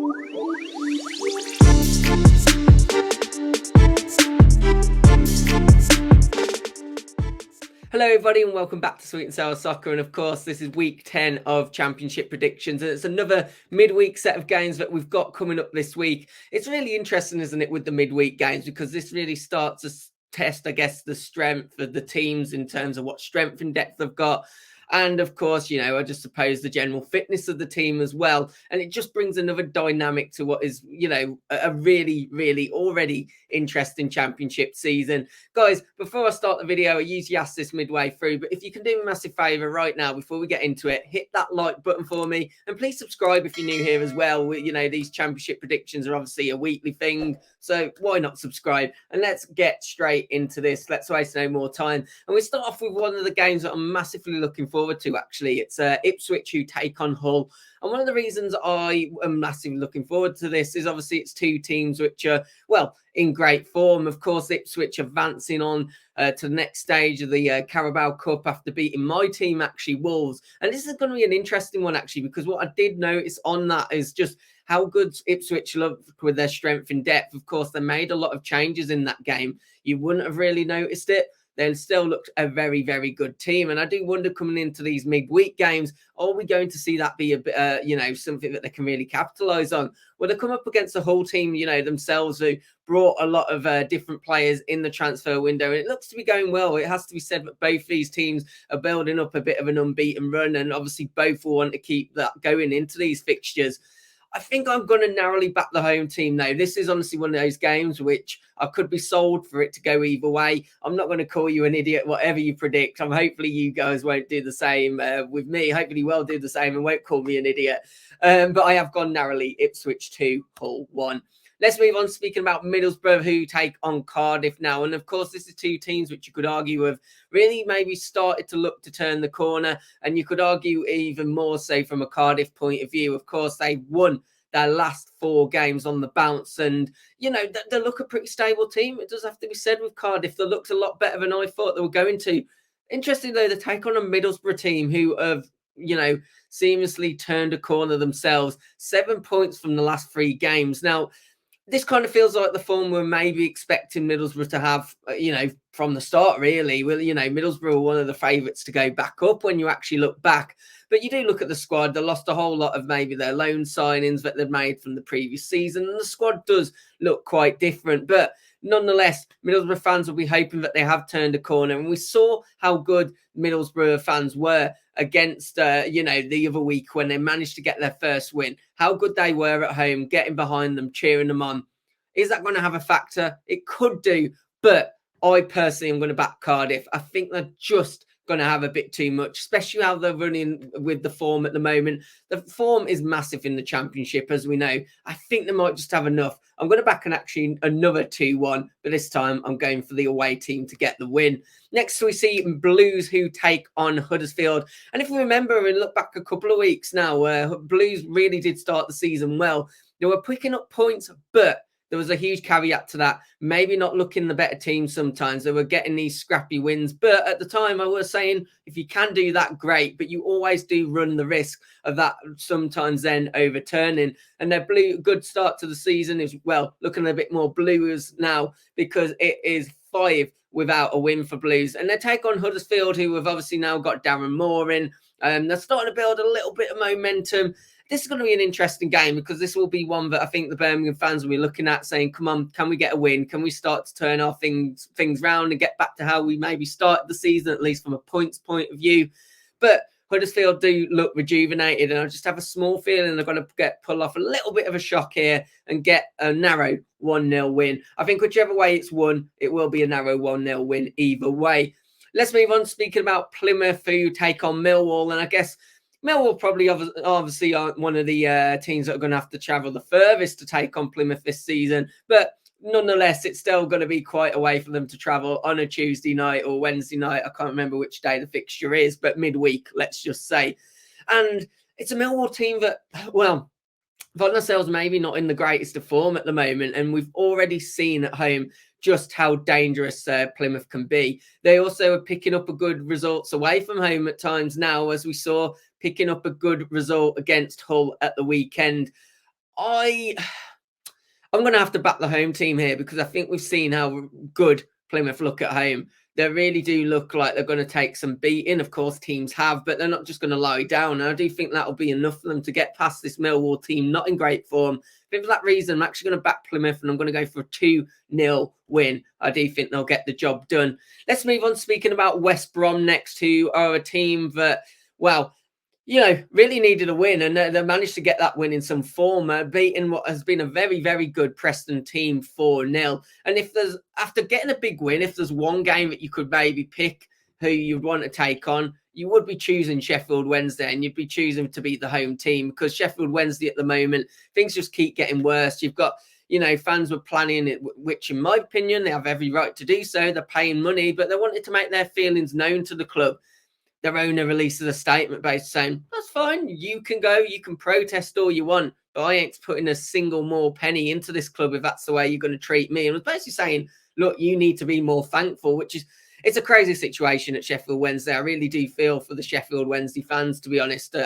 Hello everybody and welcome back to Sweet and Sour Soccer, and of course this is week 10 of Championship predictions, and it's another midweek set of games that we've got coming up this week. It's really interesting, isn't it, with the midweek games, because this really starts to test, I guess, the strength of the teams in terms of what strength and depth they've got. And of course, you know, I just suppose the general fitness of the team as well. And it just brings another dynamic to what is, you know, a really, really already interesting championship season. Guys, before I start the video, I usually ask this midway through, but if you can do me a massive favour right now before we get into it, hit that like button for me. And please subscribe if you're new here as well. You know, these championship predictions are obviously a weekly thing, so why not subscribe? And let's get straight into this. Let's waste no more time. And we start off with one of the games that I'm massively looking forward to, actually. It's Ipswich who take on Hull. And one of the reasons I am massively looking forward to this is obviously it's two teams which are, well, in great form. Of course, Ipswich advancing on to the next stage of the Carabao Cup after beating my team, actually, Wolves. And this is going to be an interesting one, actually, because what I did notice on that is just how good Ipswich looked with their strength and depth. Of course, they made a lot of changes in that game. You wouldn't have really noticed it. They still looked a very, very good team. And I do wonder, coming into these midweek games, are we going to see that be a bit, you know, something that they can really capitalise on? Well, they come up against a Hull team, you know, themselves, who brought a lot of different players in the transfer window. And it looks to be going well. It has to be said that both these teams are building up a bit of an unbeaten run. And obviously both will want to keep that going into these fixtures. I think I'm going to narrowly back the home team now. This is honestly one of those games which I could be sold for it to go either way. I'm not going to call you an idiot, whatever you predict. Hopefully you guys won't do the same with me. Hopefully you will do the same and won't call me an idiot. But I have gone narrowly. Ipswich 2, Hull 1. Let's move on, speaking about Middlesbrough, who take on Cardiff now. And of course, this is two teams which you could argue have really maybe started to look to turn the corner. And you could argue even more so from a Cardiff point of view. Of course, they won their last 4 games on the bounce. And, you know, they look a pretty stable team. It does have to be said with Cardiff. They looked a lot better than I thought they were going to. Interesting, though, they take on a Middlesbrough team who have, you know, seamlessly turned a corner themselves. 7 points from the last 3 games. Now, this kind of feels like the form we're maybe expecting Middlesbrough to have, you know, from the start, really. Well, you know, Middlesbrough are one of the favourites to go back up when you actually look back. But you do look at the squad, they lost a whole lot of maybe their loan signings that they'd made from the previous season. And the squad does look quite different. But nonetheless, Middlesbrough fans will be hoping that they have turned a corner. And we saw how good Middlesbrough fans were against, you know, the other week when they managed to get their first win. How good they were at home, getting behind them, cheering them on. Is that going to have a factor? It could do, but I personally am going to back Cardiff. I think they're just going to have a bit too much, especially how they're running with the form at the moment. The form is massive in the Championship, as we know. I think they might just have enough. I'm going to back actually another 2-1, but this time I'm going for the away team to get the win. Next, we see Blues, who take on Huddersfield. And if we remember and look back a couple of weeks now, where Blues really did start the season well, they were picking up points, but there was a huge caveat to that. Maybe not looking the better team sometimes. They were getting these scrappy wins. But at the time, I was saying, if you can do that, great. But you always do run the risk of that sometimes then overturning. And their good start to the season is, well, looking a bit more Blues now, because it is 5 without a win for Blues. And they take on Huddersfield, who have obviously now got Darren Moore in. They're starting to build a little bit of momentum. This is going to be an interesting game, because this will be one that I think the Birmingham fans will be looking at saying, come on, can we get a win? Can we start to turn our things round and get back to how we maybe started the season, at least from a points point of view? But Huddersfield do look rejuvenated, and I just have a small feeling they're going to pull off a little bit of a shock here and get a narrow 1-0 win. I think whichever way it's won, it will be a narrow 1-0 win either way. Let's move on, speaking about Plymouth, who take on Millwall. And I guess Millwall probably obviously aren't one of the teams that are going to have to travel the furthest to take on Plymouth this season. But nonetheless, it's still going to be quite a way for them to travel on a Tuesday night or Wednesday night. I can't remember which day the fixture is, but midweek, let's just say. And it's a Millwall team that, well, find themselves maybe not in the greatest of form at the moment. And we've already seen at home just how dangerous Plymouth can be. They also are picking up a good results away from home at times now, as we saw, picking up a good result against Hull at the weekend. I'm going to have to back the home team here because I think we've seen how good Plymouth look at home. They really do look like they're going to take some beating. Of course, teams have, but they're not just going to lie down. And I do think that'll be enough for them to get past this Millwall team, not in great form. I think for that reason, I'm actually going to back Plymouth and I'm going to go for a 2-0 win. I do think they'll get the job done. Let's move on. Speaking about West Brom next, who are a team that, well, really needed a win, and they managed to get that win in some form, beating what has been a very, very good Preston team 4-0. And if there's, after getting a big win, if there's one game that you could maybe pick who you'd want to take on, you would be choosing Sheffield Wednesday, and you'd be choosing to beat the home team because Sheffield Wednesday at the moment, things just keep getting worse. You've got, fans were planning it, which in my opinion, they have every right to do so. They're paying money, but they wanted to make their feelings known to the club. Their owner releases a statement basically saying, that's fine, you can go, you can protest all you want, but I ain't putting a single more penny into this club if that's the way you're going to treat me. And was basically saying, look, you need to be more thankful, which is, it's a crazy situation at Sheffield Wednesday. I really do feel for the Sheffield Wednesday fans, to be honest,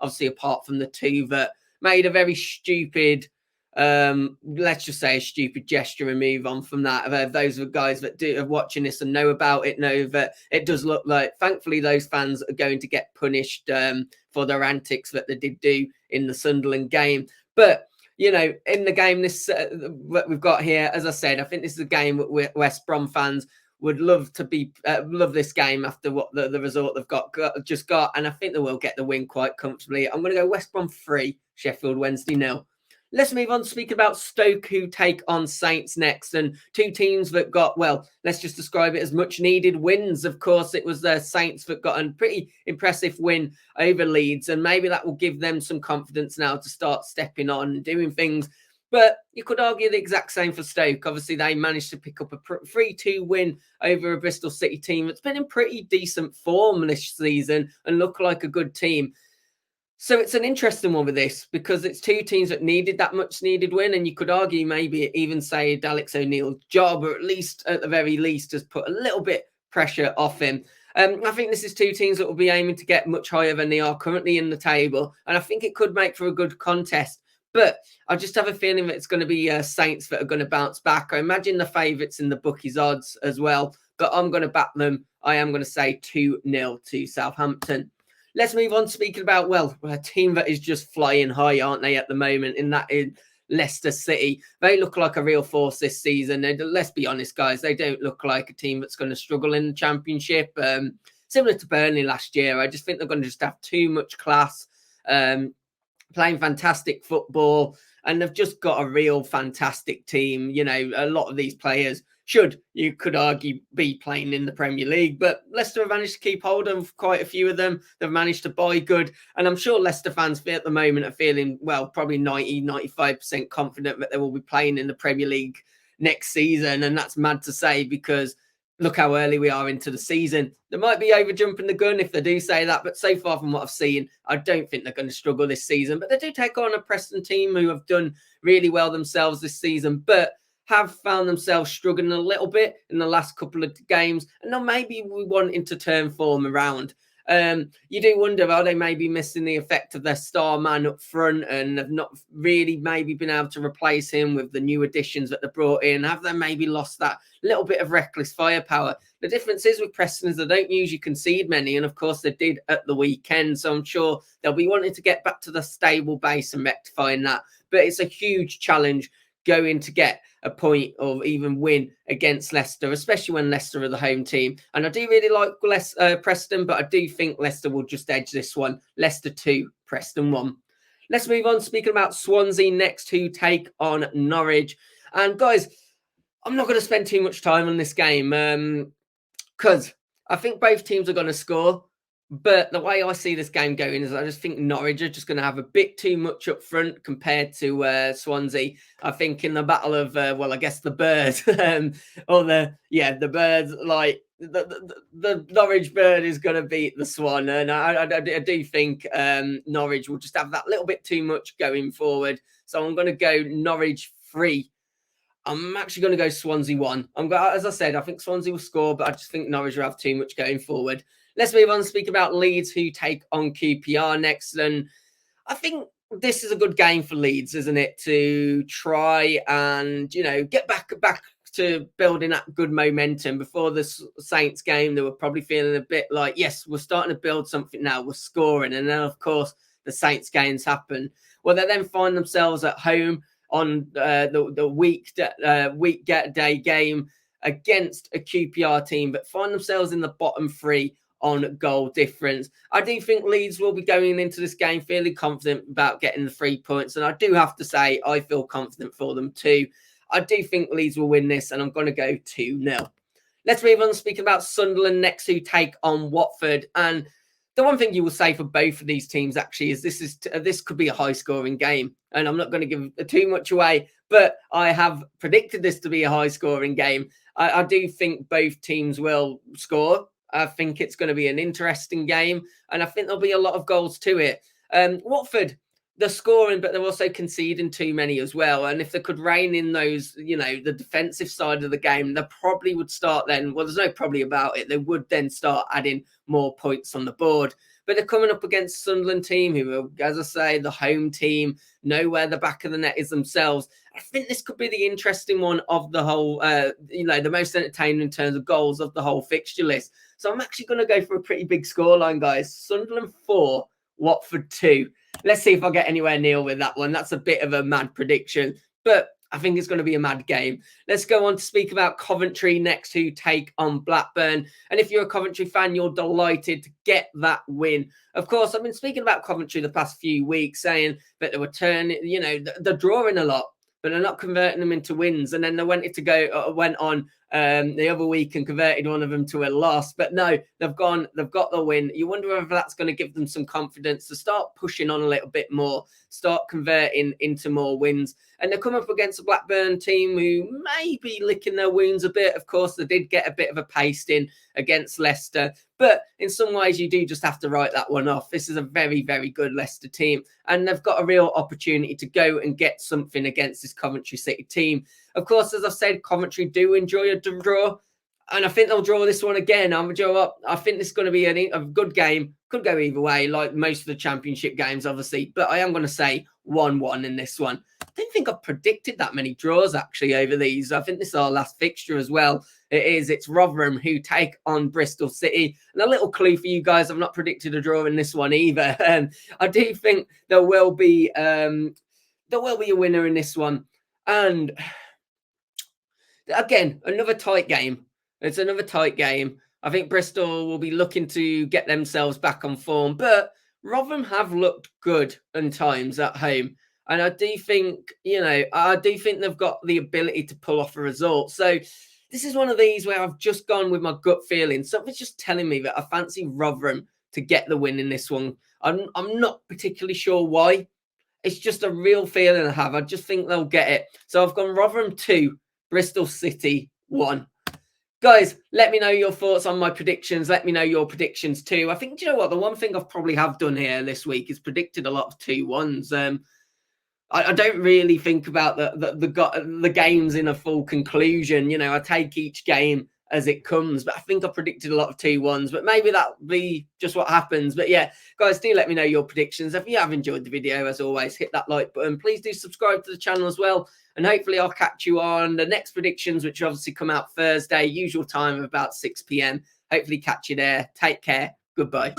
obviously apart from the two that made a very stupid, let's just say a stupid gesture and move on from that. Those are guys that are watching this and know about it, know that it does look like, thankfully, those fans are going to get punished for their antics that they did do in the Sunderland game. But, in the game what we've got here, as I said, I think this is a game that West Brom fans would love to be love this game after what the result they've just got, and I think they will get the win quite comfortably. I'm going to go West Brom 3, Sheffield Wednesday 0. Let's move on to speak about Stoke, who take on Saints next, and two teams that got, well, let's just describe it as much needed wins. Of course, it was the Saints that got a pretty impressive win over Leeds, and maybe that will give them some confidence now to start stepping on and doing things. But you could argue the exact same for Stoke. Obviously, they managed to pick up a 3-2 win over a Bristol City team that's been in pretty decent form this season and look like a good team. So it's an interesting one with this because it's two teams that needed that much needed win, and you could argue maybe even say Alex O'Neill's job, or at the very least, has put a little bit pressure off him. I think this is two teams that will be aiming to get much higher than they are currently in the table, and I think it could make for a good contest. But I just have a feeling that it's going to be Saints that are going to bounce back. I imagine the favourites in the bookies odds as well, but I'm going to back them. I am going to say 2-0 to Southampton. Let's move on speaking about, well, a team that is just flying high, aren't they, at the moment, in that in Leicester City. They look like a real force this season. Let's be honest, guys, they don't look like a team that's going to struggle in the Championship. Similar to Burnley last year, I just think they're going to just have too much class, playing fantastic football, and they've just got a real fantastic team. A lot of these players you could argue, be playing in the Premier League. But Leicester have managed to keep hold of quite a few of them. They've managed to buy good. And I'm sure Leicester fans at the moment are feeling, well, probably 95% confident that they will be playing in the Premier League next season. And that's mad to say because look how early we are into the season. They might be over jumping the gun if they do say that. But so far from what I've seen, I don't think they're going to struggle this season. But they do take on a Preston team who have done really well themselves this season. But have found themselves struggling a little bit in the last couple of games. And now maybe we wanting to turn form around. You do wonder, are they maybe missing the effect of their star man up front and have not really maybe been able to replace him with the new additions that they brought in? Have they maybe lost that little bit of reckless firepower? The difference is with Preston is they don't usually concede many. And of course they did at the weekend. So I'm sure they'll be wanting to get back to the stable base and rectifying that. But it's a huge challenge going to get a point or even win against Leicester, especially when Leicester are the home team. And I do really like Preston, but I do think Leicester will just edge this one. Leicester 2, Preston 1. Let's move on. Speaking about Swansea next, who take on Norwich. And guys, I'm not going to spend too much time on this game because I think both teams are going to score. But the way I see this game going is I just think Norwich are just going to have a bit too much up front compared to Swansea. I think in the battle of, I guess the bird, the birds, like the Norwich bird is going to beat the swan. And I do think Norwich will just have that little bit too much going forward. So I'm going to go Norwich 3. I'm actually going to go Swansea 1. As I said, I think Swansea will score, but I just think Norwich will have too much going forward. Let's move on and speak about Leeds, who take on QPR next. And I think this is a good game for Leeds, isn't it? To try and, get back to building that good momentum. Before the Saints game, they were probably feeling a bit like, yes, we're starting to build something now. We're scoring. And then, of course, the Saints games happen. Well, they then find themselves at home on the weekday game against a QPR team, but find themselves in the bottom three on goal difference. I do think Leeds will be going into this game fairly confident about getting the 3 points. And I do have to say, I feel confident for them too. I do think Leeds will win this, and I'm going to go 2-0. Let's move on to speak about Sunderland next, who take on Watford. And the one thing you will say for both of these teams actually is this could be a high-scoring game. And I'm not going to give too much away, but I have predicted this to be a high-scoring game. I do think both teams will score. I think it's going to be an interesting game, and I think there'll be a lot of goals to it. Watford, they're scoring, but they're also conceding too many as well. And if they could rein in those, the defensive side of the game, they probably would start then. Well, there's no probably about it. They would then start adding more points on the board. But they're coming up against Sunderland team, who are, as I say, the home team, know where the back of the net is themselves. I think this could be the interesting one of the whole, the most entertaining in terms of goals of the whole fixture list. So I'm actually going to go for a pretty big scoreline, guys. Sunderland 4, Watford 2. Let's see if I get anywhere near with that one. That's a bit of a mad prediction, but I think it's going to be a mad game. Let's go on to speak about Coventry next, who take on Blackburn. And if you're a Coventry fan, you're delighted to get that win. Of course, I've been speaking about Coventry the past few weeks, saying that they were turning, they're drawing a lot, but they're not converting them into wins. And then they went on the other week and converted one of them to a loss. But no, they've got the win. You wonder whether that's going to give them some confidence to start pushing on a little bit more, start converting into more wins. And they come up against a Blackburn team who may be licking their wounds a bit. Of course, they did get a bit of a pasting against Leicester. But in some ways, you do just have to write that one off. This is a very, very good Leicester team. And they've got a real opportunity to go and get something against this Coventry City team. Of course, as I said, Coventry do enjoy a draw. And I think they'll draw this one again. I think this is going to be a good game. Could go either way, like most of the championship games, obviously. But I am going to say 1-1 in this one. I don't think I've predicted that many draws, actually, over these. I think this is our last fixture as well. It's Rotherham who take on Bristol City. And a little clue for you guys, I've not predicted a draw in this one either. I do think there will be a winner in this one. And again, another tight game. It's another tight game. I think Bristol will be looking to get themselves back on form, but Rotherham have looked good in times at home. And I do think, they've got the ability to pull off a result. So this is one of these where I've just gone with my gut feeling. Something's just telling me that I fancy Rotherham to get the win in this one. I'm not particularly sure why. It's just a real feeling I have. I just think they'll get it. So I've gone Rotherham 2, Bristol City 1. Guys, let me know your thoughts on my predictions. Let me know your predictions too. I think, do you know what? The one thing I've probably have done here this week is predicted a lot of 2-1s. I don't really think about the games in a full conclusion. I take each game as it comes, but I think I predicted a lot of 2-1s, but maybe that'll be just what happens. But yeah, guys, do let me know your predictions. If you have enjoyed the video, as always, hit that like button. Please do subscribe to the channel as well. And hopefully I'll catch you on the next predictions, which obviously come out Thursday, usual time of about 6 p.m. Hopefully catch you there. Take care. Goodbye.